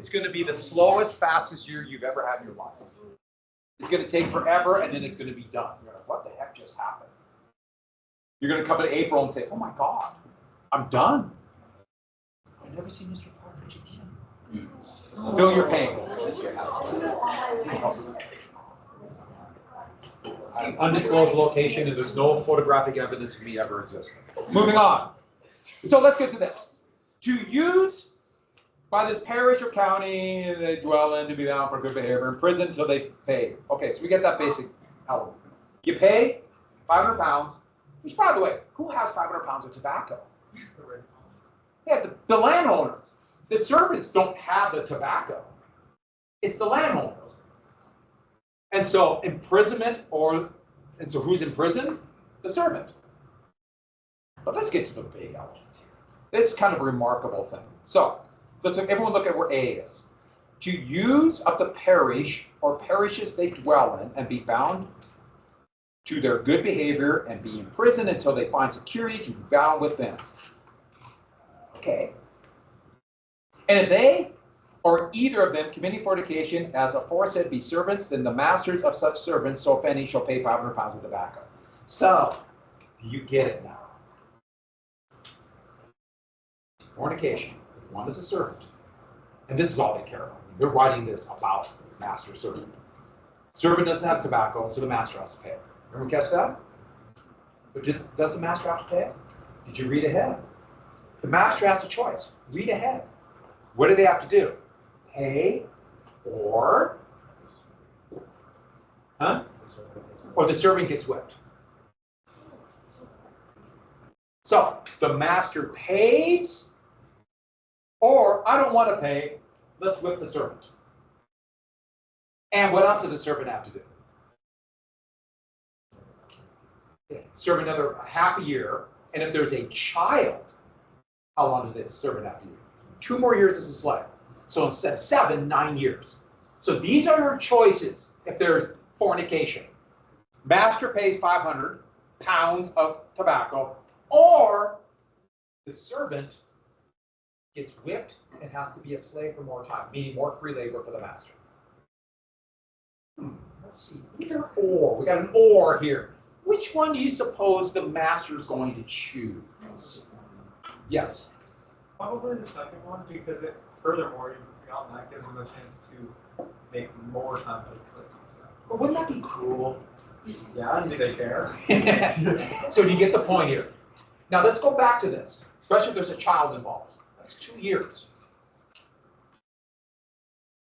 It's going to be the slowest, fastest year you've ever had in your life. It's going to take forever, and then it's going to be done. You're like, what the heck just happened? You're going to come in April and say, oh my God, I'm done. I've never seen Mr. Partridge again. Feel your pain. Undisclosed location, and there's no photographic evidence of me ever existing. Moving on. So let's get to this. To use by this parish or county they dwell in to be bound for good behavior, in prison until they pay. Okay, so we get that basic element. You pay 500 pounds, which, by the way, who has 500 pounds of tobacco? Yeah, the landowners. The servants don't have the tobacco. It's the landowners. And so imprisonment, and so who's in prison? The servant. But let's get to the big element here. It's kind of a remarkable thing. So let's everyone look at where A is. To use of the parish or parishes they dwell in and be bound to their good behavior and be in prison until they find security to be bound with them. Okay. And if they or either of them committing fornication as aforesaid be servants, then the masters of such servants, so offending, shall pay 500 pounds of tobacco. So, you get it now. Fornication. One is a servant. And this is all they care about. They're writing this about master servant. Servant doesn't have tobacco, so the master has to pay it. Everyone catch that? But does the master have to pay it? Did you read ahead? The master has a choice. Read ahead. What do they have to do? Pay or the servant gets whipped. So the master pays, or I don't want to pay, let's whip the servant. And what else does the servant have to do? Serve another half a year, and if there's a child, how long does the servant have to do? 2 more years as a slave. So instead of 7, 9 years. So these are your choices if there's fornication. Master pays 500 pounds of tobacco, or the servant gets whipped and has to be a slave for more time, meaning more free labor for the master. Let's see, either or. We got an or here. Which one do you suppose the master is going to choose? Yes? Probably the second one, because furthermore, that gives them a chance to make more time for the slave. But wouldn't that be cruel? Yeah, I don't think they care. So do you get the point here? Now let's go back to this, especially if there's a child involved. That's 2 years.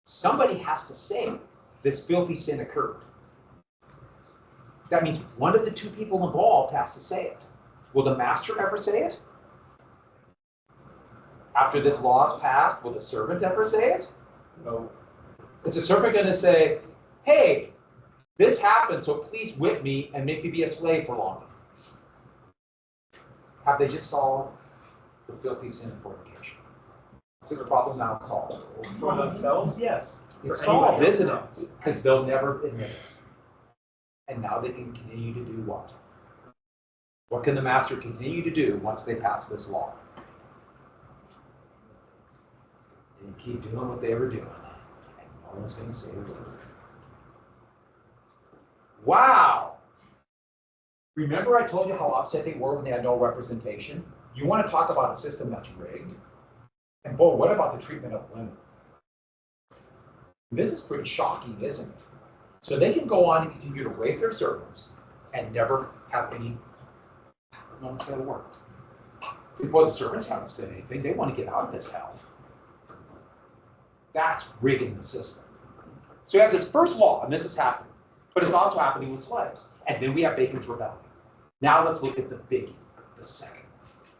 Somebody has to say this filthy sin occurred. That means one of the 2 people involved has to say it. Will the master ever say it? After this law is passed, will the servant ever say it? No. Is the servant going to say, hey, this happened, so please whip me and make me be a slave for longer? Have they just solved the filthy sin of fornication? Is the problem now solved? For themselves, yes. It's solved, isn't it? Because they'll never admit it. And now they can continue to do what? What can the master continue to do once they pass this law? And keep doing what they were doing. And no one's going to say a word. Wow! Remember I told you how upset they were when they had no representation? You want to talk about a system that's rigged? And boy, what about the treatment of women? This is pretty shocking, isn't it? So they can go on and continue to rape their servants and never have no one say a word. Boy, the servants haven't said anything. They want to get out of this hell. That's rigging the system. So we have this first law, and this is happening. But it's also happening with slaves. And then we have Bacon's Rebellion. Now let's look at the biggie, the second.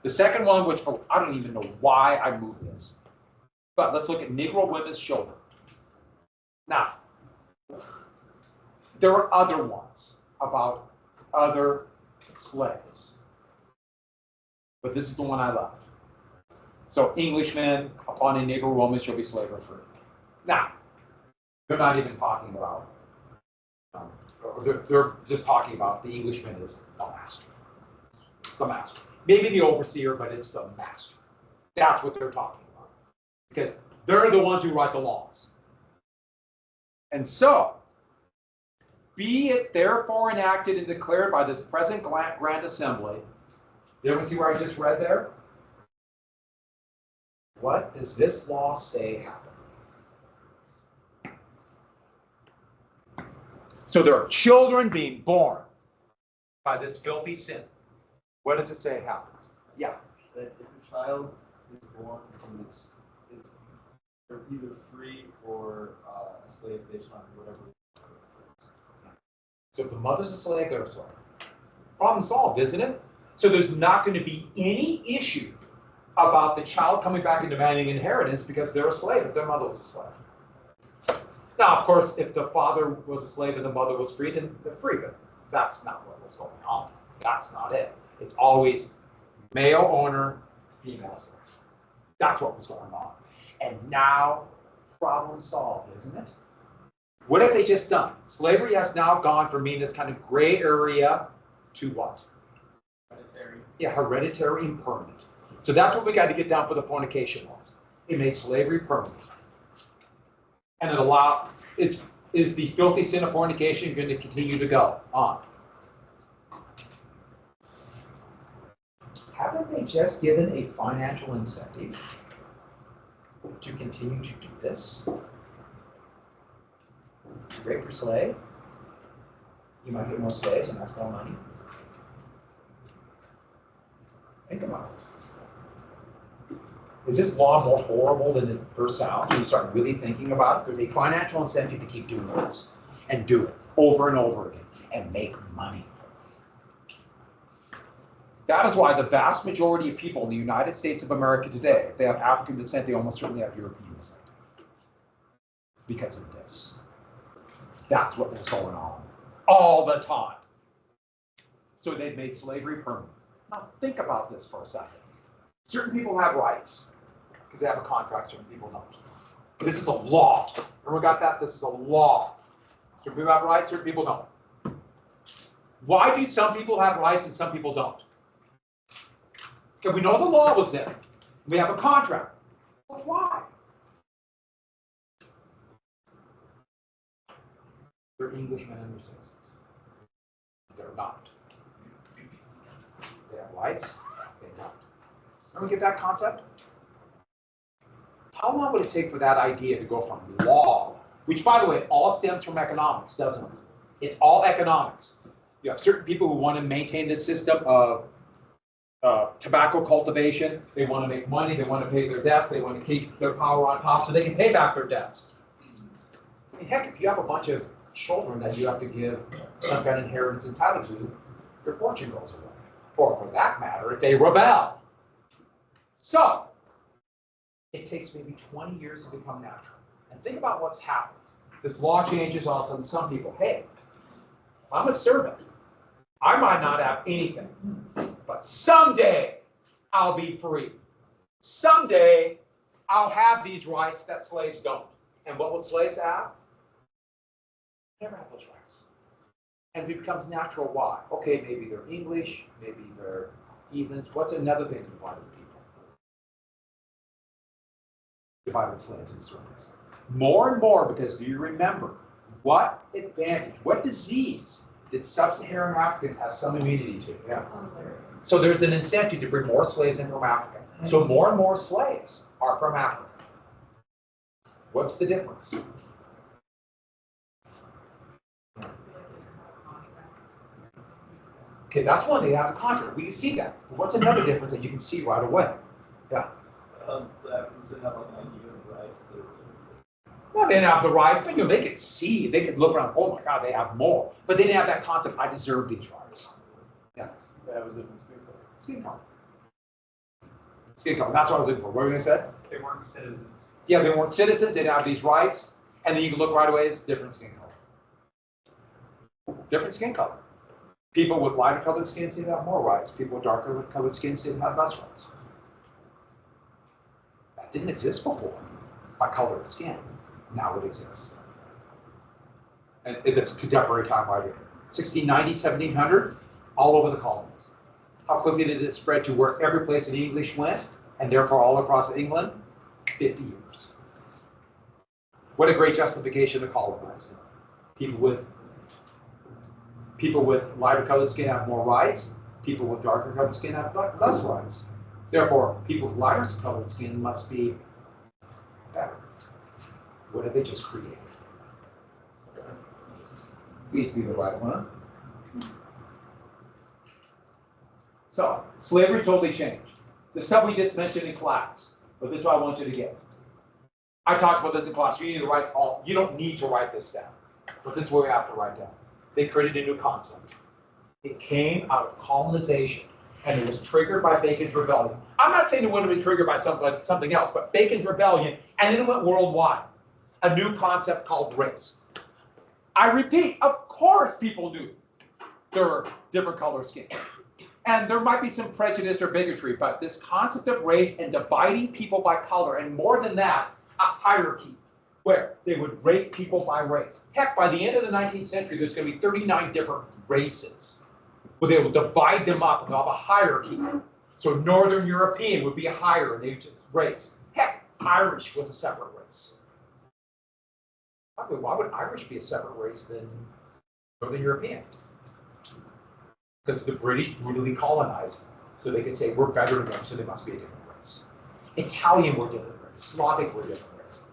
The second one, which I don't even know why I moved this. But let's look at Negro women's children. Now, there are other ones about other slaves. But this is the one I left. So Englishmen upon a Negro woman shall be slave or free. Now, they're not even talking about, they're just talking about the Englishman is the master. It's the master. Maybe the overseer, but it's the master. That's what they're talking about. Because They're the ones who write the laws. And so, be it therefore enacted and declared by this present Grand Assembly. Did everyone see where I just read there? What does this law say happen? So there are children being born by this filthy sin. What does it say happens? Yeah. That if a child is born from this, they're either free or a slave based on whatever. So if the mother's a slave, they're a slave. Problem solved, isn't it? So there's not going to be any issue about the child coming back and demanding inheritance because they're a slave if their mother was a slave. Now, of course, if the father was a slave and the mother was free, then they're free, but that's not what was going on. That's not it. It's always male owner, female slave. That's what was going on. And now, problem solved, isn't it? What have they just done? Slavery has now gone from being this kind of gray area to what? Hereditary. Yeah, hereditary and permanent. So that's what we got to get down for the fornication laws. It made slavery permanent. And it allowed, is the filthy sin of fornication going to continue to go on? Haven't they just given a financial incentive to continue to do this? Rape or slave? You might get more slaves and that's more money. Think about it. Is this law more horrible than it first sounds when you start really thinking about it? There's a financial incentive to keep doing this and do it over and over again and make money. That is why the vast majority of people in the United States of America today, if they have African descent, they almost certainly have European descent. Because of this. That's what was going on all the time. So they've made slavery permanent. Now think about this for a second. Certain people have rights because they have a contract, certain people don't. This is a law. Everyone got that? This is a law. Certain people have rights, certain people don't. Why do some people have rights and some people don't? Because we know the law was there. We have a contract. But why? They're Englishmen and they're citizens. They're not. They have rights, they don't. Everyone get that concept? How long would it take for that idea to go from law, which by the way, all stems from economics, doesn't it? It's all economics. You have certain people who want to maintain this system of tobacco cultivation. They want to make money, they want to pay their debts, they want to keep their power on top so they can pay back their debts. I mean, heck, if you have a bunch of children that you have to give some kind of inheritance entitled to, your fortune goes away. Or for that matter, if they rebel. So, it takes maybe 20 years to become natural. And think about what's happened. This law changes, all of a sudden some people, hey, I'm a servant. I might not have anything, but someday I'll be free. Someday I'll have these rights that slaves don't. And what will slaves have? Never have those rights. And it becomes natural. Why? Okay, maybe they're English, maybe they're heathens. What's another thing that divided the people? Divided slaves and servants. More and more, because do you remember what advantage, what disease did sub-Saharan Africans have some immunity to? Yeah. So there's an incentive to bring more slaves in from Africa. So more and more slaves are from Africa. What's the difference? Okay, that's one they have a contract. We can see that. But what's another difference that you can see right away? Yeah. The Africans didn't have like an idea of rights. Well, they didn't have the rights, but you know, they could see, they could look around, oh my God, they have more. But they didn't have that concept, I deserve these rights. Yeah. They have a different skin color. Skin color. Skin color. That's what I was looking for. What were you going to say? They weren't citizens. Yeah, they weren't citizens, they didn't have these rights, and then you can look right away, it's different skin color. Different skin color. People with lighter colored skin seem to have more rights. People with darker colored skin seem to have less rights. That didn't exist before by color of skin. Now it exists. And it's a contemporary time right here. 1690, 1700, all over the colonies. How quickly did it spread to where every place that English went, and therefore all across England? 50 years. What a great justification to colonize them. People with lighter colored skin have more rights. People with darker colored skin have less rights. Therefore, people with lighter colored skin must be better. What did they just create? Please be the right one. So, slavery totally changed. The stuff we just mentioned in class, but this is what I want you to get. I talked about this in class. You don't need to write this down, but this is what we have to write down. They created a new concept. It came out of colonization, and it was triggered by Bacon's rebellion. I'm not saying it would have been triggered by something else, but Bacon's rebellion, and then it went worldwide. A new concept called race. I repeat, of course people knew there were different color skin. And there might be some prejudice or bigotry, but this concept of race and dividing people by color, and more than that, a hierarchy, where they would rate people by race. Heck, by the end of the 19th century, there's going to be 39 different races, where they would divide them up and have a hierarchy. So Northern European would be higher, and they would just race. Heck, Irish was a separate race. Why would Irish be a separate race than Northern European? Because the British brutally colonized them. So they could say, we're better than them, so they must be a different race. Italian were a different race. Slavic were a different race.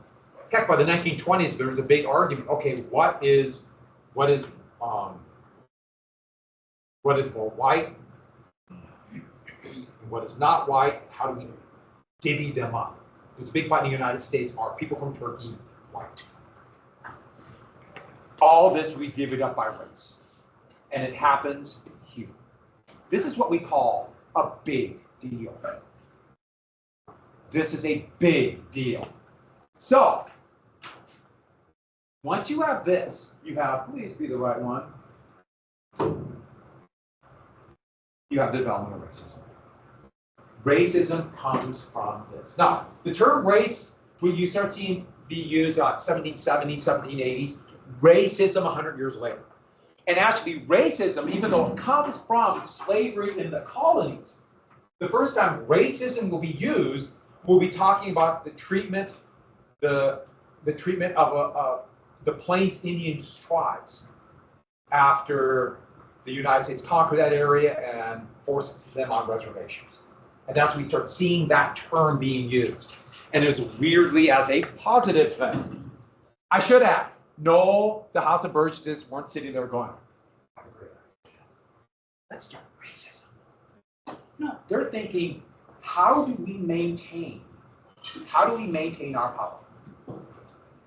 Heck, by the 1920s, there was a big argument. Okay, what is more white? What is not white? How do we divvy them up? There's a big fight in the United States. Are people from Turkey white? All this we divvied up by race. And it happens here. This is what we call a big deal. This is a big deal. So, once you have this, you have, please be the right one, you have the development of racism. Racism comes from this. Now, the term race, when you start seeing be used 1770s, 1780s, racism 100 years later. And actually, racism, even though it comes from slavery in the colonies, the first time racism will be used, we'll be talking about the treatment, the treatment of the Plains Indian tribes after the United States conquered that area and forced them on reservations. And that's when we start seeing that term being used. And it's weirdly as a positive thing. I should add, no, the House of Burgesses weren't sitting there going, let's start racism. No, they're thinking, how do we maintain our power?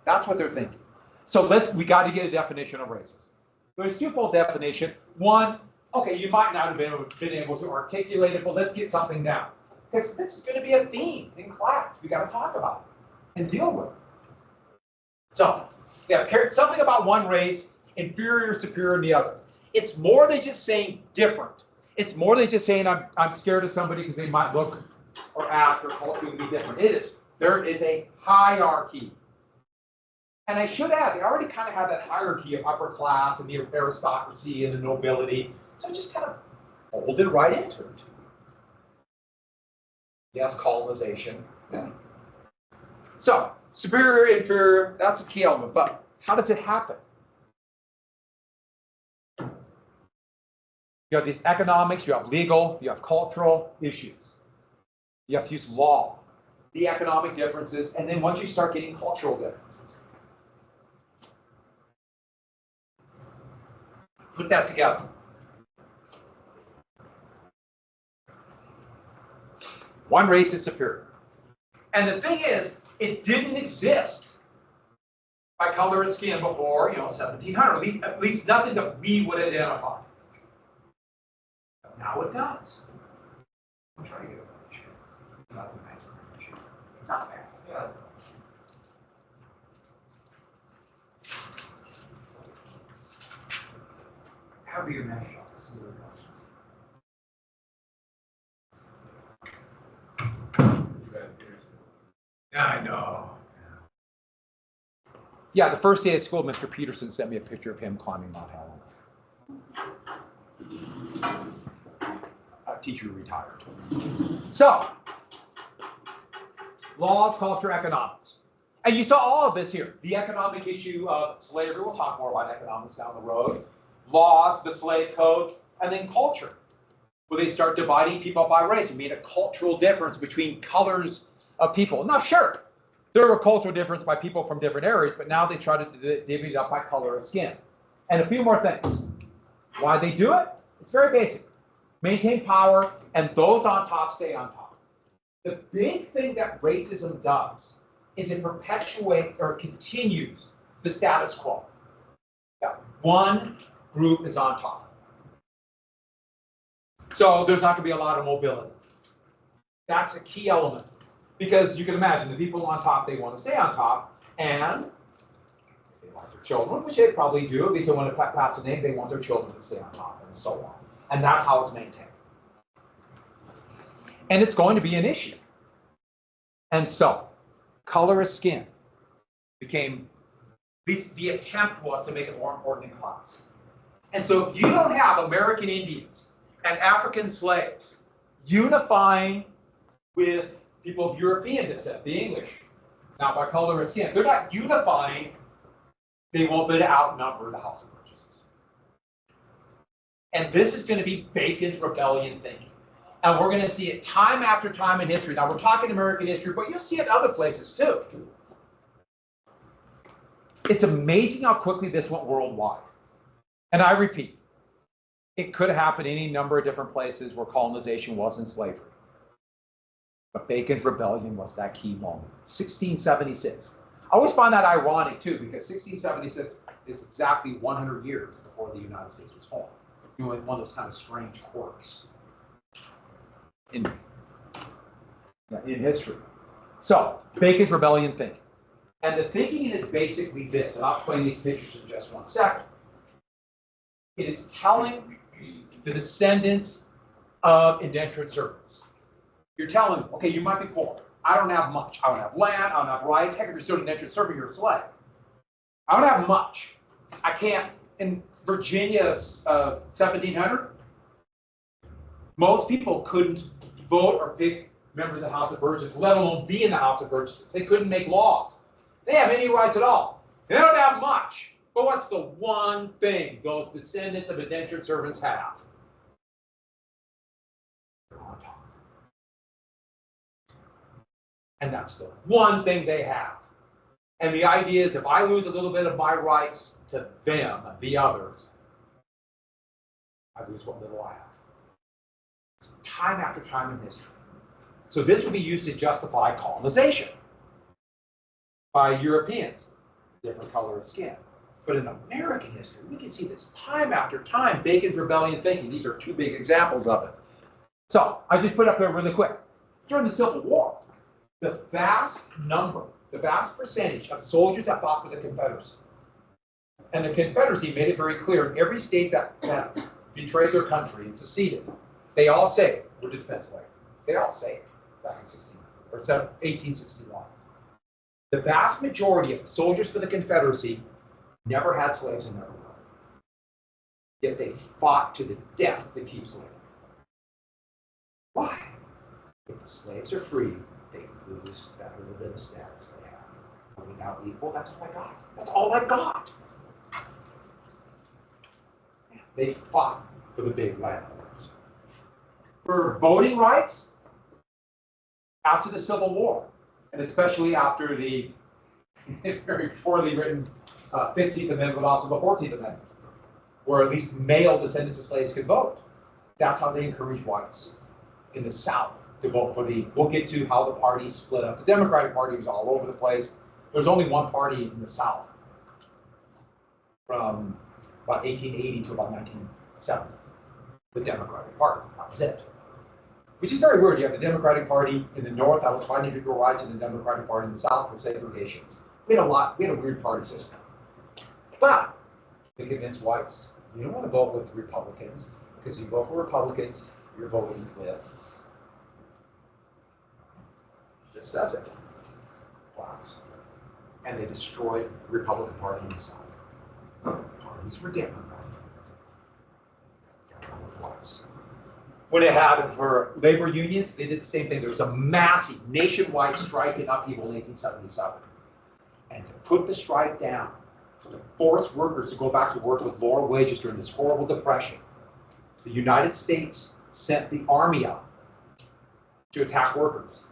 That's what they're thinking. So we got to get a definition of racism. There's a twofold definition. One, okay, you might not have been able to articulate it, but let's get something down. Because this is going to be a theme in class. We got to talk about it and deal with it. So, we have something about one race, inferior, superior in the other. It's more than just saying different. It's more than just saying I'm scared of somebody because they might look or act or culturally be different. There is a hierarchy. And I should add, they already kind of have that hierarchy of upper class and the aristocracy and the nobility. So just kind of folded right into it. Yes, colonization. Yeah. So, superior, inferior, that's a key element. But how does it happen? You have these economics, you have legal, you have cultural issues. You have to use law, the economic differences, and then once you start getting cultural differences. Put that together. One race is superior. And the thing is, it didn't exist by color of skin before, 1700. At least nothing that we would identify. But now it does. I'm trying to get a picture. That's a nice picture. It's not bad. Yeah, it's not. How do you measure this? I know. Yeah, the first day at school, Mr. Peterson sent me a picture of him climbing Mount Helena. A teacher who retired. So, laws, culture, economics. And you saw all of this here. The economic issue of slavery, we'll talk more about economics down the road, laws, the slave codes, and then culture, where they start dividing people by race and made a cultural difference between colors of people. Now, sure, there were cultural difference by people from different areas, but now they try to divvy it up by color of skin. And a few more things. Why they do it? It's very basic. Maintain power, and those on top stay on top. The big thing that racism does is it perpetuates or continues the status quo. That one group is on top. So there's not going to be a lot of mobility. That's a key element. Because you can imagine the people on top, they want to stay on top, and they want their children, which they probably do, at least they want to pass the name, they want their children to stay on top, and so on. And that's how it's maintained. And it's going to be an issue. And so, color of skin became, at least the attempt was to make it more important in class. And so if you don't have American Indians and African slaves unifying with people of European descent, the English, now by color of skin, they're not unifying, they won't be able to outnumber the House of Burgesses. And this is going to be Bacon's rebellion thinking. And we're going to see it time after time in history. Now, we're talking American history, but you'll see it other places too. It's amazing how quickly this went worldwide. And I repeat, it could happen any number of different places where colonization wasn't slavery. But Bacon's rebellion was that key moment. 1676. I always find that ironic too, because 1676 is exactly 100 years before the United States was formed. You know, one of those kind of strange quirks in history. So, Bacon's rebellion thinking. And the thinking is basically this, and I'll explain these pictures in just one second. It is telling the descendants of indentured servants. You're telling them, okay, you might be poor. I don't have much. I don't have land. I don't have rights. Heck, if you're still an indentured servant, you're a slave. I don't have much. I can't. In Virginia, 1700, most people couldn't vote or pick members of the House of Burgesses, let alone be in the House of Burgesses. They couldn't make laws. They have any rights at all. They don't have much. But what's the one thing those descendants of indentured servants have? They're on top. And that's the one thing they have. And the idea is if I lose a little bit of my rights to them, the others, I lose what little I have. Time after time in history. So this would be used to justify colonization by Europeans, different color of skin. But in American history, we can see this time after time, Bacon's rebellion thinking. These are two big examples of it. So I just put up there really quick. During the Civil War, the vast percentage of soldiers that fought for the Confederacy. And the Confederacy made it very clear in every state that betrayed their country and seceded, they all say we're to defend slavery. They all say it back in 1861. The vast majority of the soldiers for the Confederacy never had slaves in their life. Yet they fought to the death to keep slavery. Why? If the slaves are free, they lose that little bit of status they have. Are we now equal? That's all I got. That's all I got. They fought for the big landlords. For voting rights, after the Civil War, and especially after the very poorly written 15th Amendment, but also the 14th Amendment, where at least male descendants of slaves could vote. That's how they encouraged whites in the South to vote for the, we'll get to how the parties split up. The Democratic Party was all over the place. There's only one party in the South from about 1880 to about 1970, the Democratic Party. That was it. Which is very weird. You have the Democratic Party in the North that was fighting for equal rights, and the Democratic Party in the South with segregations. We had a weird party system. But they convinced whites, you don't want to vote with Republicans, because you vote for Republicans, you're voting with, this says it, blacks. And they destroyed the Republican Party in the South. Parties were different. Whites. When it happened for labor unions, they did the same thing. There was a massive nationwide strike and upheaval in 1877. and to put the strike down, to force workers to go back to work with lower wages during this horrible depression, the United States sent the army out to attack workers.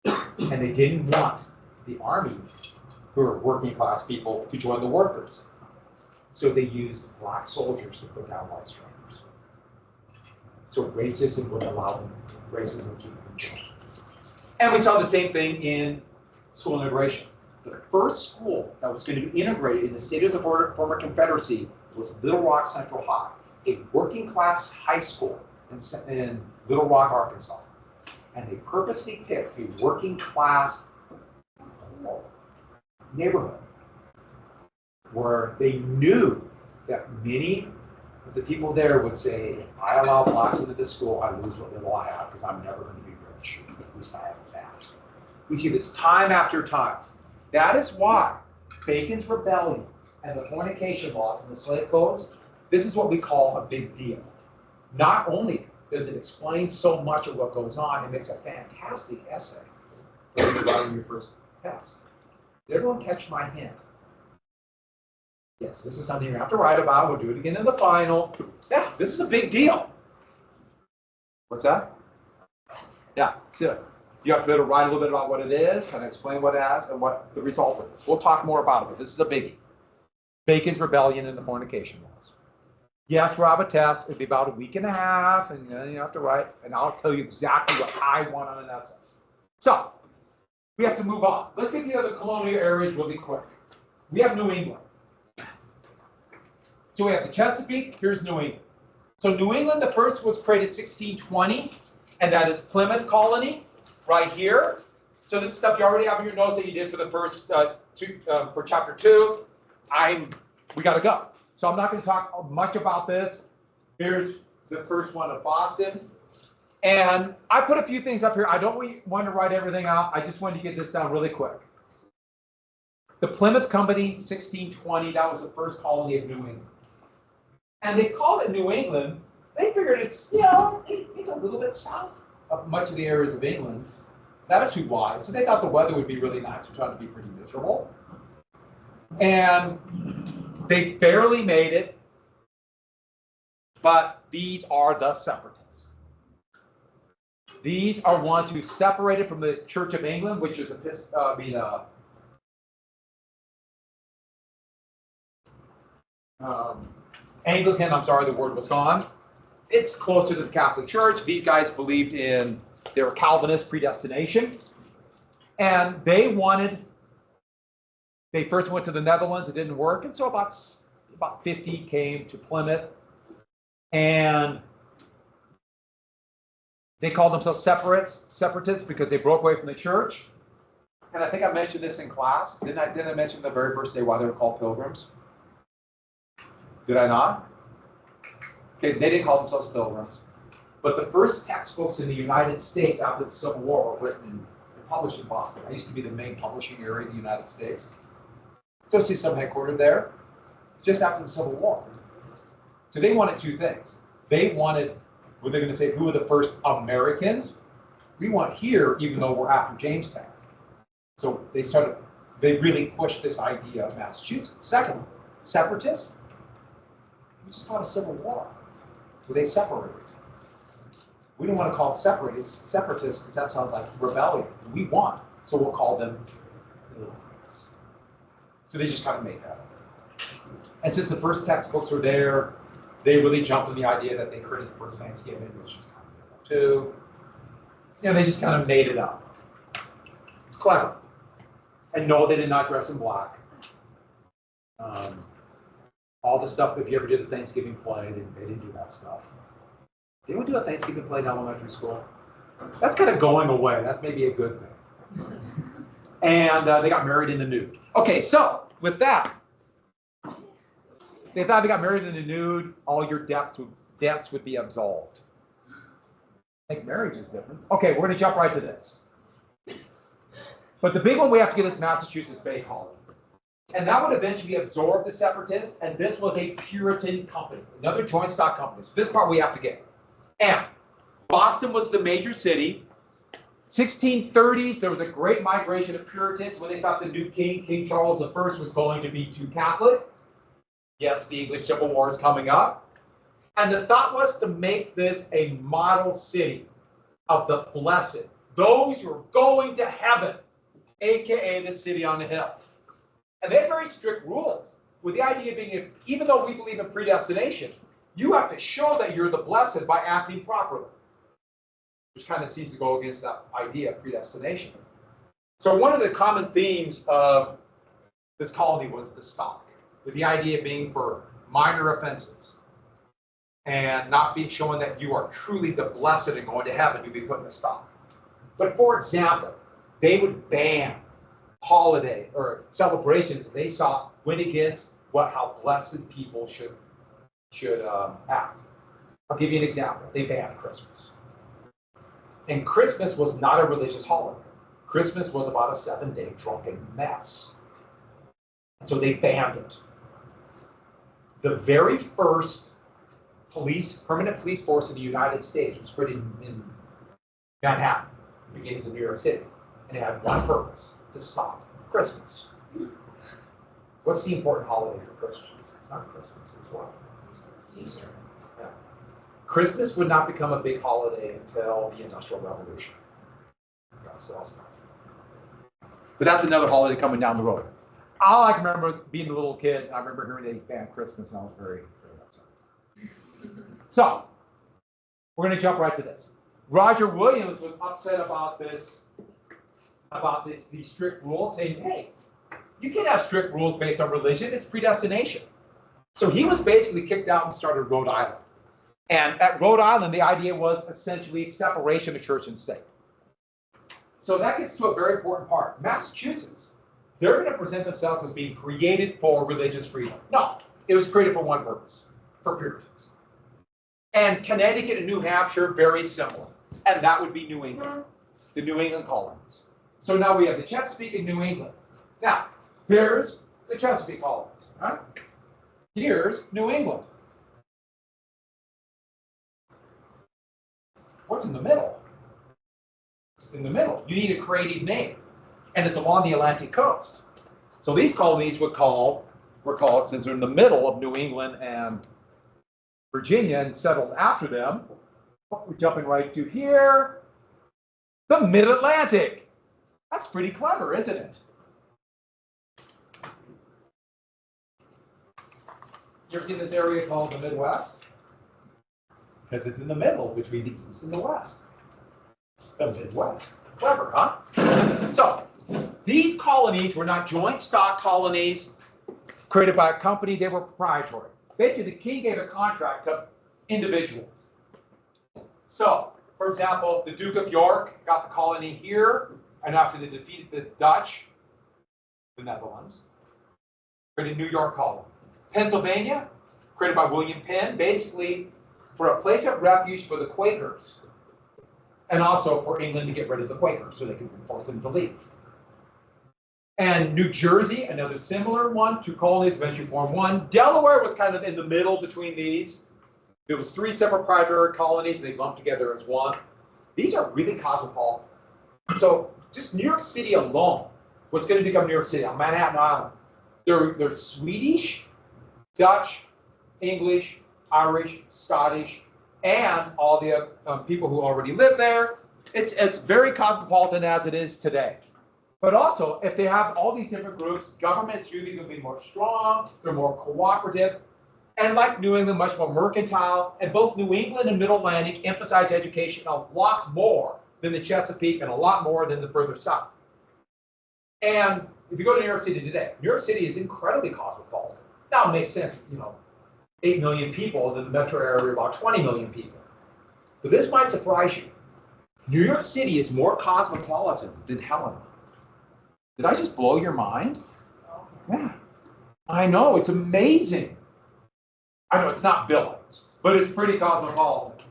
And they didn't want the army, who are working class people, to join the workers. So they used black soldiers to put down white strikers. So racism would allow them, racism would keep them in jail. And we saw the same thing in school integration. The first school that was going to be integrated in the state of the former Confederacy was Little Rock Central High, a working class high school in Little Rock, Arkansas. And they purposely picked a working class neighborhood where they knew that many of the people there would say, if I allow blacks into this school, I lose what little I have because I'm never going to be rich. At least I have that. We see this time after time. That is why Bacon's Rebellion and the fornication laws and the slave codes, this is what we call a big deal. Not only does it explain so much of what goes on, it makes a fantastic essay when you're writing your first test. Did everyone catch my hint? Yes, this is something you have to write about. We'll do it again in the final. Yeah, this is a big deal. What's that? Yeah, so you have to be able to write a little bit about what it is, kind of explain what it has, and what the result of it is. We'll talk more about it, but this is a biggie. Bacon's Rebellion and the fornication laws. Yes, we'll have a test. It'll be about a week and a half, and then you have to write, and I'll tell you exactly what I want on an essay. So, we have to move on. Let's get the other colonial areas really quick. We have New England. So we have the Chesapeake, here's New England. So New England, the first was created 1620, and that is Plymouth Colony, right here. So this stuff you already have in your notes that you did for the first for chapter 2. We gotta go. So I'm not gonna talk much about this. Here's the first one of Boston. And I put a few things up here. I don't want to write everything out. I just wanted to get this down really quick. The Plymouth Company, 1620, that was the first colony of New England. And they called it New England. They figured it's, it's a little bit south of much of the areas of England, latitude-wise. So they thought the weather would be really nice, which ought to be pretty miserable. And they barely made it, but these are the separatists. These are ones who separated from the Church of England, which is Anglican, I'm sorry, the word was gone. It's closer to the Catholic Church. These guys believed they were Calvinist predestination. And they first went to the Netherlands, it didn't work. And so about 50 came to Plymouth. And they called themselves separatists because they broke away from the church. And I think I mentioned this in class. Didn't I mention the very first day why they were called pilgrims? Did I not? Okay, they didn't call themselves pilgrims. But the first textbooks in the United States after the Civil War were written and published in Boston. I used to be the main publishing area of the United States. Still see some headquartered there, just after the Civil War. So they wanted two things. They wanted, were they going to say, who were the first Americans? We want here, even though we're after Jamestown. So they really pushed this idea of Massachusetts. Second, separatists. We just fought a civil war where they separated. We don't want to call it separatists because that sounds like rebellion. We won, so we'll call them Illinois. So they just kind of made that up. And since the first textbooks were there, they really jumped on the idea that they created the first Thanksgiving, which is kind of too. They just kind of made it up. It's clever. And no, they did not dress in black. All the stuff, if you ever did a Thanksgiving play, they didn't do that stuff. Did anyone do a Thanksgiving play in elementary school? That's kind of going away. That's maybe a good thing. And they got married in the nude. Okay, so with that, they thought they got married in the nude, all your debts would be absolved. I think marriage is different. Okay, we're going to jump right to this. But the big one we have to get is Massachusetts Bay Colony. And that would eventually absorb the separatists, and this was a Puritan company, another joint stock company. So this part we have to get. And Boston was the major city, 1630s, there was a great migration of Puritans when they thought the new king, King Charles I, was going to be too Catholic. Yes, the English Civil War is coming up. And the thought was to make this a model city of the blessed, those who are going to heaven, aka the city on the hill. And they had very strict rules, with the idea being, even though we believe in predestination, you have to show that you're the blessed by acting properly, which kind of seems to go against that idea of predestination. So one of the common themes of this colony was the stock, with the idea being for minor offenses and not be showing that you are truly the blessed and going to heaven, you'd be put in the stock. But for example, they would ban holiday or celebrations they saw went against how blessed people should act. I'll give you an example. They banned Christmas. And Christmas was not a religious holiday. Christmas was about a 7-day drunken mess. And so they banned it. The very first permanent police force in the United States was created in Manhattan, beginnings of New York City. And it had one purpose, to stop Christmas. What's the important holiday for Christians? It's not Christmas, it's what? Easter. Yeah. Christmas would not become a big holiday until the Industrial Revolution. But that's another holiday coming down the road. All I can remember being a little kid, I remember hearing they banned Christmas, and I was very, very upset. So, we're going to jump right to this. Roger Williams was upset about these strict rules, saying, hey, you can't have strict rules based on religion, it's predestination. So he was basically kicked out and started Rhode Island. And at Rhode Island, the idea was essentially separation of church and state. So that gets to a very important part. Massachusetts, they're going to present themselves as being created for religious freedom. No, it was created for one purpose, for Puritans. And Connecticut and New Hampshire, very similar. And that would be New England, the New England colonies. So now we have the Chesapeake and New England. Now, here's the Chesapeake colonies. Right? Here's New England. What's in the middle? In the middle, you need a creative name. And it's along the Atlantic coast. So these colonies were called, since they're in the middle of New England and Virginia and settled after them, we're jumping right to here, the Mid-Atlantic. That's pretty clever, isn't it? You ever seen this area called the Midwest? Because it's in the middle between the East and the West. The Midwest. Clever, huh? So, these colonies were not joint stock colonies created by a company, they were proprietary. Basically, the king gave a contract to individuals. So, for example, the Duke of York got the colony here, and after they defeated the Dutch, the Netherlands, created New York colony. Pennsylvania, created by William Penn, basically for a place of refuge for the Quakers, and also for England to get rid of the Quakers so they could force them to leave. And New Jersey, another similar one, 2 colonies, eventually formed one. Delaware was kind of in the middle between these. There was 3 separate proprietary colonies, and they lumped together as one. These are really cosmopolitan. So just New York City alone, what's going to become New York City on Manhattan Island? They're Swedish, Dutch, English, Irish, Scottish, and all the people who already live there. It's very cosmopolitan as it is today. But also, if they have all these different groups, government's usually going to be more strong, they're more cooperative, and like New England, much more mercantile. And both New England and Mid-Atlantic emphasize education a lot more than the Chesapeake and a lot more than the further south. And if you go to New York City today, New York City is incredibly cosmopolitan. Now it makes sense, 8 million people, in the metro area about 20 million people. But this might surprise you. New York City is more cosmopolitan than Helena. Did I just blow your mind? Yeah. I know, it's amazing. I know it's not Billings, but it's pretty cosmopolitan.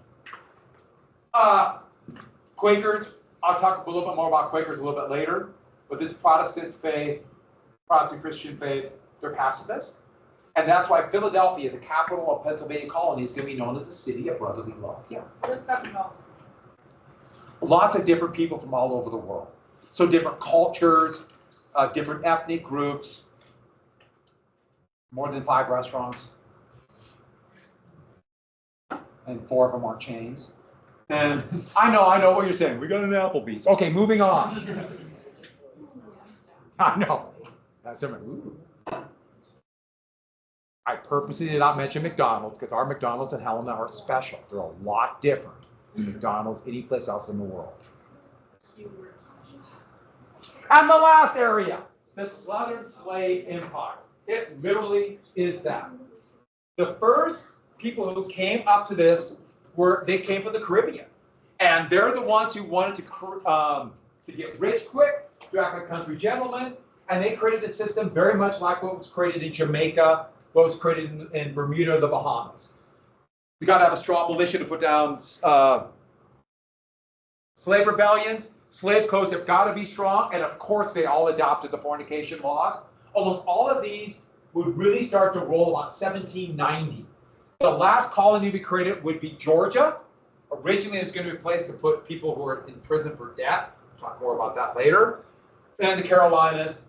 Quakers, I'll talk a little bit more about Quakers a little bit later, but this Protestant faith, Protestant Christian faith, they're pacifists. And that's why Philadelphia, the capital of Pennsylvania colony, is going to be known as the city of brotherly love. Yeah. Where's Peppermint? Lots of different people from all over the world. So different cultures, different ethnic groups, more than 5 restaurants, and 4 of them are chains. And I know what you're saying. We got an Applebee's. Okay, moving on. I know. That's it. I purposely did not mention McDonald's because our McDonald's in Helena are special. They're a lot different than McDonald's any place else in the world. And the last area, the Southern Slave Empire. It literally is that. The first people who came up to this they came from the Caribbean, and they're the ones who wanted to get rich quick, to act like country gentlemen, and they created a system very much like what was created in Jamaica, what was created in Bermuda, the Bahamas. You got to have a strong militia to put down slave rebellions. Slave codes have got to be strong, and of course they all adopted the fornication laws. Almost all of these would really start to roll about 1790. The last colony to be created would be Georgia. Originally, it was going to be a place to put people who are in prison for debt. We'll talk more about that later. Then the Carolinas.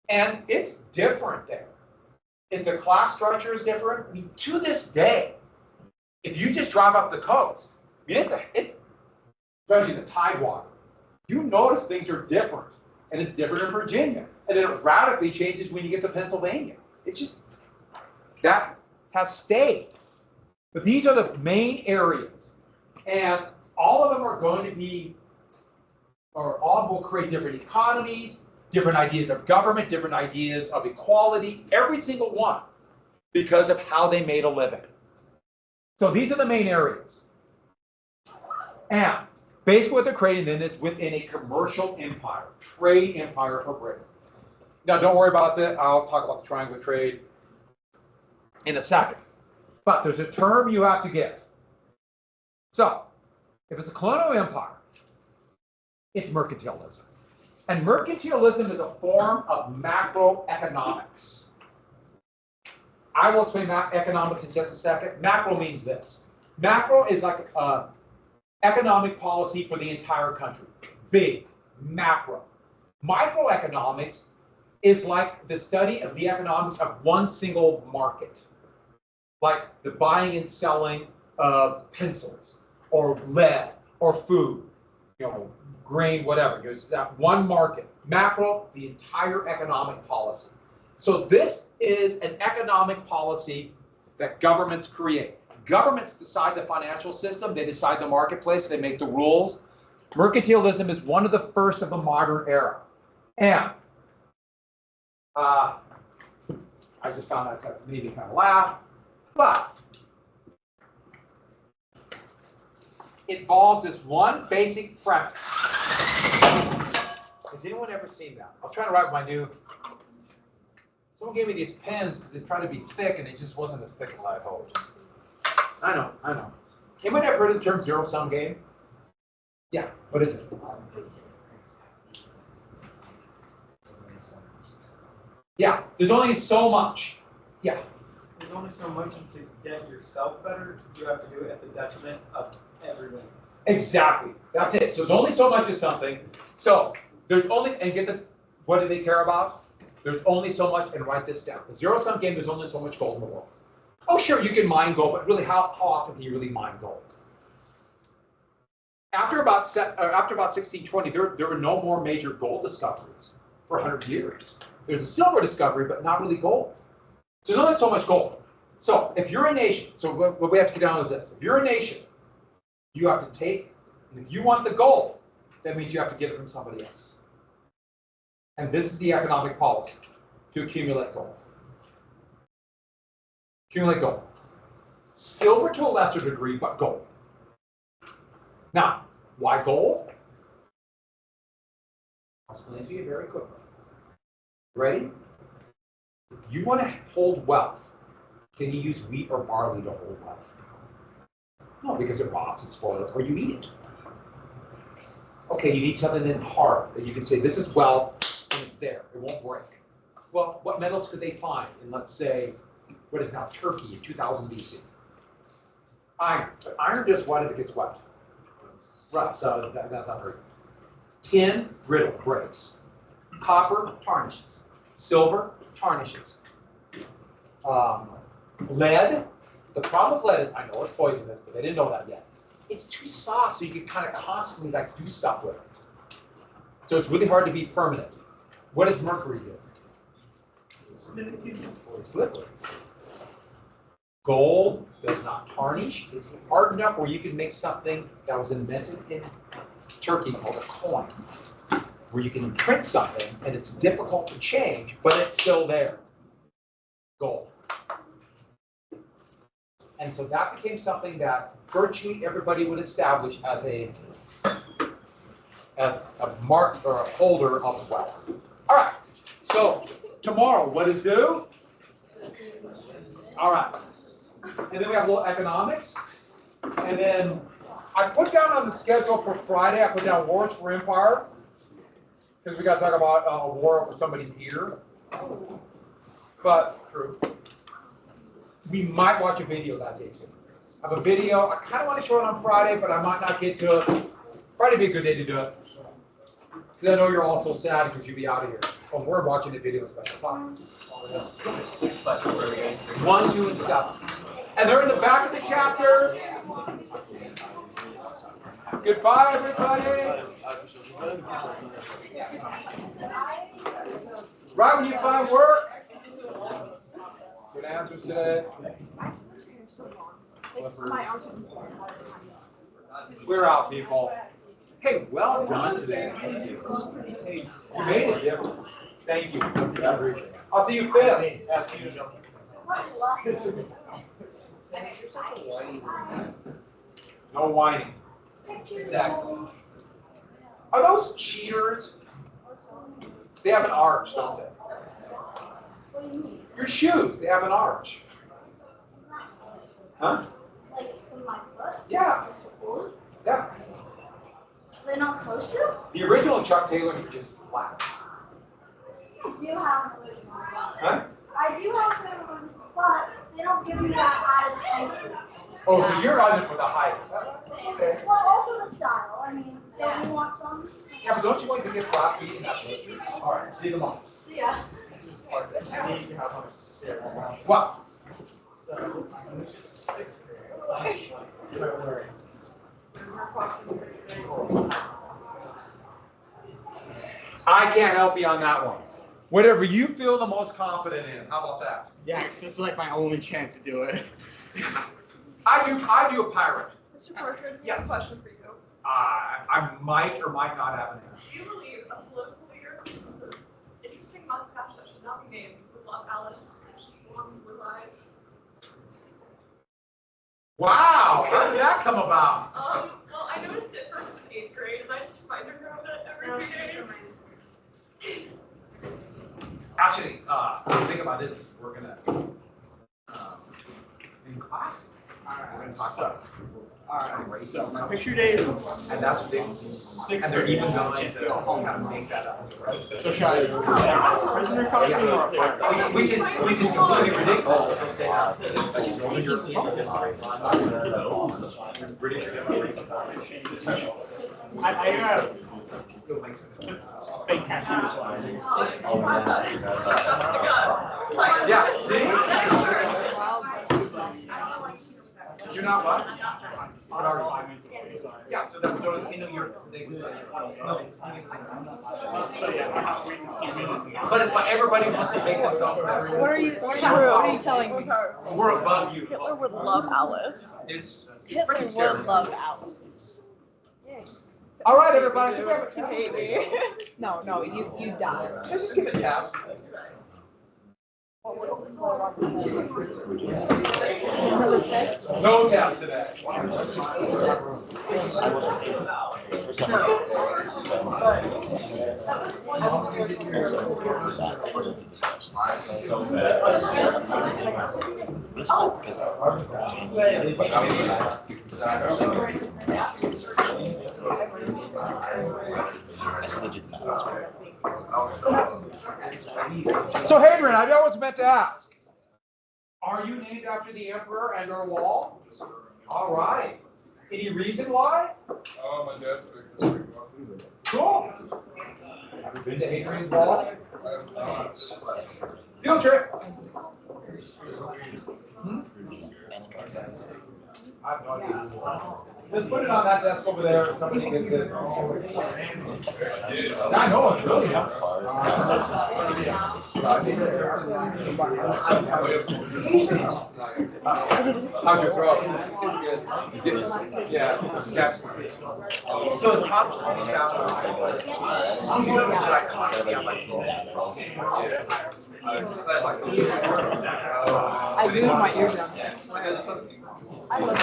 And it's different there. If the class structure is different, I mean, to this day, if you just drive up the coast, I mean, it's especially the Tidewater, you notice things are different. And it's different in Virginia. And then it radically changes when you get to Pennsylvania. It just, that has stayed. But these are the main areas. And all of them are going to be, or all will create different economies, different ideas of government, different ideas of equality, every single one, because of how they made a living. So these are the main areas. And basically what they're creating then is within a commercial empire, trade empire for Britain. Now don't worry about that. I'll talk about the triangle trade in a second. But there's a term you have to get. So, if it's a colonial empire, it's mercantilism. And mercantilism is a form of macroeconomics. I will explain economics in just a second. Macro means this. Macro is like economic policy for the entire country. Big, macro. Microeconomics is like the study of the economics of one single market. Like the buying and selling of pencils or lead or food, grain, whatever. There's that one market. Macro, the entire economic policy. So this is an economic policy that governments create. Governments decide the financial system, they decide the marketplace, they make the rules. Mercantilism is one of the first of the modern era. And I just found out that made me kind of laugh. But it involves this one basic premise. Has anyone ever seen that? I was trying to write with my new. Someone gave me these pens because they're trying to be thick, and it just wasn't as thick as I had hoped. I know. Anyone ever heard of the term zero-sum game? Yeah. What is it? Yeah. There's only so much. Yeah. There's only so much, and to get yourself better, you have to do it at the detriment of everyone else. Exactly. That's it. So there's only so much of something. So there's only, and what do they care about? There's only so much, and write this down. The zero-sum game, there's only so much gold in the world. Oh, sure, you can mine gold, but really, how often can you really mine gold? After about 1620, there were no more major gold discoveries for 100 years. There's a silver discovery, but not really gold. So there's only so much gold. So if you're a nation, so what we have to get down is this. If you're a nation, you have to take, and if you want the gold, that means you have to get it from somebody else. And this is the economic policy, to accumulate gold. Accumulate gold. Silver to a lesser degree, but gold. Now, why gold? I'll explain to you very quickly. Ready? If you want to hold wealth, can you use wheat or barley to hold wealth? No, because it rots, it spoils, or you eat it. Okay, you need something then hard that you can say, this is wealth, and it's there, it won't break. Well, what metals could they find in, let's say, what is now Turkey in 2000 BC? Iron. But iron does what if it gets wet? Rust, so that's not very good. Tin, brittle, breaks. Copper, tarnishes. Silver, tarnishes. Lead, the problem with lead is, I know it's poisonous, but they didn't know that yet. It's too soft, so you can kind of constantly like do stuff with it. So it's really hard to be permanent. What does mercury do? It's liquid. Gold does not tarnish. It's hard enough where you can make something that was invented in Turkey called a coin, where you can imprint something and it's difficult to change, but it's still there. Gold. And so that became something that virtually everybody would establish as a mark or a holder of wealth. All right. So tomorrow, what is due? All right. And then we have a little economics. And then I put down on the schedule for Friday, I put down wars for empire. Because we got to talk about a war over somebody's ear. But true. We might watch a video that day. I have a video. I kind of want to show it on Friday, but I might not get to it. Friday would be a good day to do it. Because I know you're all so sad because you'll be out of here. Oh, we're watching the video special times. 1, 2, and 7. And they're in the back of the chapter. Goodbye, everybody. Right when you find work. Good answers today. We're out, people. Hey, well done today. You made a difference. Thank you. I'll see you fifth. No whining. Exactly. Are those cheaters? They have an arch, don't they? Your shoes, they have an arch. Huh? Like from my foot? Yeah. Yeah. They're not supposed to? The original Chuck Taylors were just flat. I do have an original. Huh? I do have an original, but they don't give me that added comfort. Oh, so you're on it for the height. Okay. Well, also the style. I mean, don't you want some? Yeah, but don't you want to get flat feet and have blisters? All right, see you tomorrow. Yeah. What? I can't help you on that one. Whatever you feel the most confident in. How about that? Yeah, it's just like my only chance to do it. I do a pirate. Mr. Parker, Yes. a question for you. I might or might not have an answer. Do you believe a political leader with an interesting mustache that should not be named would love Alice? She's long blue eyes. Wow, how did that come about? Well, I noticed it first in 8th grade, and I just remind her of it every few days. Actually, the thing about this is we're gonna in class. We're gonna talk about Alright, so my picture date is and that's what they and they're even going to kind of make that up. so should I do a prisoner costume or a pirate? Which is completely ridiculous. I have fake tattoos, so Yeah, see? You're not what? What are you? Yeah, so that's in New York. They would say but it's why everybody wants to make themselves better. What are you telling me? We're above you. Hitler would love Alice. It's Hitler pretty would scary. love Alice. All right, everybody. You hate me. No, you die. So just give it a test. Another test? No test today. So Hadrian, I always meant to ask, are you named after the emperor and or wall? All right. Any reason why? Oh, my dad's big this week. Cool. Have you been to Adrian's Ball? I have not. Field trip. I have no idea. Just put it on that desk over there, if somebody gets it. I know, it's really not. How's your throat? It's good. Yeah, it's good. So it's possible to have I lose my eardrum. I love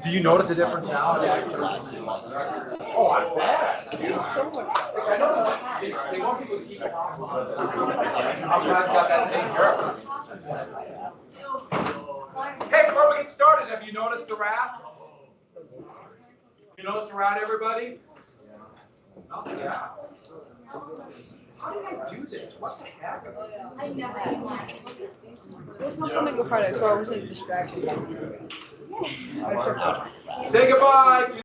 Do you notice a difference now? Oh, I bet. There's so much. I know they want people to keep it on. I'm glad you got that taken care of. Hey, before we get started, have you noticed the rat? You noticed the rat, everybody? Oh, yeah. How did I do this? What the heck? I never do that. It's not something good part, so I wasn't distracted. Say goodbye to